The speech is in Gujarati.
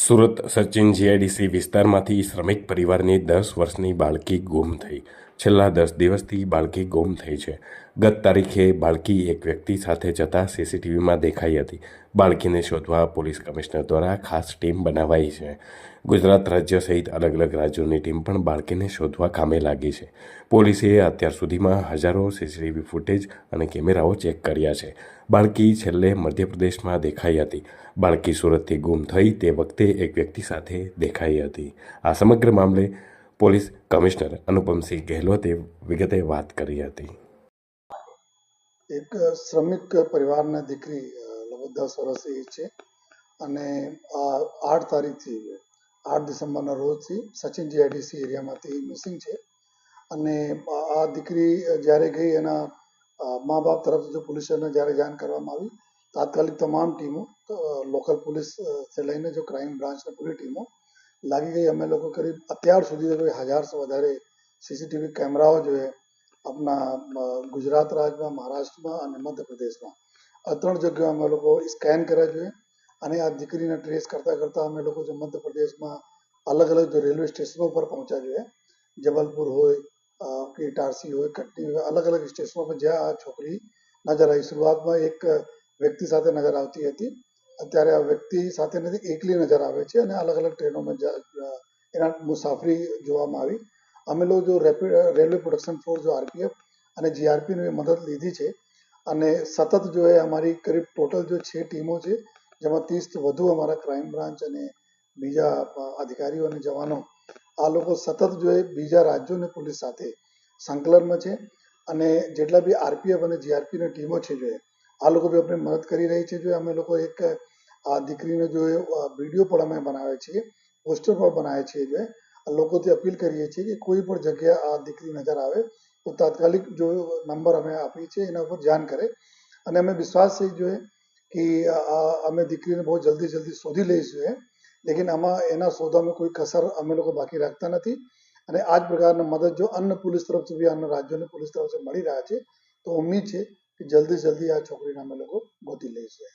સુરત સચિન જીઆઈડીસી વિસ્તારમાંથી શ્રમિક પરિવારની 10 વર્ષની બાળકી ગુમ થઈ. છેલ્લા 10 દિવસથી બાળકી ગુમ થઈ છે. ગત તારીખે બાળકી એક વ્યક્તિ સાથે જતા સીસીટીવીમાં દેખાઈ હતી. બાળકીને શોધવા પોલીસ કમિશનર દ્વારા ખાસ ટીમ બનાવાઈ છે. ગુજરાત રાજ્ય સહિત અલગ અલગ રાજ્યોની ટીમ પણ બાળકીને શોધવા કામે લાગી છે. પોલીસે અત્યાર સુધીમાં હજારો સીસીટીવી ફૂટેજ અને કેમેરાઓ ચેક કર્યા છે. બાળકી છેલ્લે મધ્યપ્રદેશમાં દેખાઈ હતી. બાળકી સુરતથી ગુમ થઈ તે વખતે એક વ્યક્તિ સાથે દેખાઈ હતી. આ સમગ્ર મામલે પોલીસ કમિશનર અનુપમસિંહ ગેહલોતે વિગતે વાત કરી હતી. એક શ્રમિક પરિવારના દીકરી લગભગ 10 વર્ષની છે અને 8 તારીખથી 8 ડિસેમ્બરના રોજથી સચિન જીઆઈડીસી એરિયામાંથી મિસિંગ છે. અને આ દીકરી જ્યારે ગઈ એના મા બાપ તરફથી જો પોલીસ સ્ટેશનને જ્યારે જાણ કરવામાં આવી, તાત્કાલિક તમામ ટીમો લોકલ પોલીસથી લઈને જો ક્રાઇમ બ્રાન્ચની પૂરી ટીમો લાગી ગઈ. અમે લોકો કરીબ અત્યાર સુધી 1000સો વધારે સીસીટીવી કેમેરાઓ જોઈએ આપણા ગુજરાત રાજ્યમાં, મહારાષ્ટ્રમાં અને મધ્યપ્રદેશમાં આ 3 જગ્યાએ અમે લોકો સ્કેન કર્યા જોઈએ. અને આ દીકરીને ટ્રેસ કરતાં કરતાં અમે લોકો જો મધ્યપ્રદેશમાં અલગ અલગ જો રેલવે સ્ટેશનો પર પહોંચ્યા જોઈએ, જબલપુર હોય કે ઇટારસી હોય, કટની હોય, અલગ અલગ સ્ટેશનો પર જ્યાં આ છોકરી નજર આવી. શરૂઆતમાં એક વ્યક્તિ સાથે નજર આવતી હતી, અત્યારે આ વ્યક્તિ સાથે નથી, એકલી નજર આવે છે અને અલગ અલગ ટ્રેનોમાં એના મુસાફરી જોવામાં આવી. અમે લોકો જો રેલવે પ્રોટેક્શન ફોર્સ જો આરપીએફ અને જીઆરપીની મદદ લીધી છે અને સતત જો એ અમારી કરીબ ટોટલ જો 6 ટીમો છે, જેમાં 30થી વધુ અમારા ક્રાઇમ બ્રાન્ચ અને બીજા અધિકારીઓ અને જવાનો આ લોકો સતત જો એ બીજા રાજ્યોની પોલીસ સાથે સંકલનમાં છે. અને જેટલા બી આરપીએફ અને જીઆરપીની ટીમો છે જો આ લોકો બી અમને મદદ કરી રહી છે. જો અમે લોકો એક આ દીકરીનો જો વિડીયો પણ અમે બનાવીએ છીએ, પોસ્ટર પણ બનાવીએ છીએ. જો લોકોથી અપીલ કરીએ છીએ કે કોઈ પણ જગ્યાએ આ દીકરી નજર આવે તો તાત્કાલિક જો નંબર અમે આપીએ છીએ એના ઉપર જાણ કરે. અને અમે વિશ્વાસ છે જોઈએ કે અમે દીકરીને બહુ જલ્દી શોધી લઈશું. લેકિન આમાં એના શોધવામાં કોઈ કસર અમે લોકો બાકી રાખતા નથી. અને આ જ પ્રકારના મદદ જો અન્ય પોલીસ તરફથી બી અન્ય રાજ્યોની પોલીસ તરફથી મળી રહ્યા છે તો ઉમ્મીદ છે કે જલ્દી આ છોકરીને અમે લોકો ગોતી લઈશું.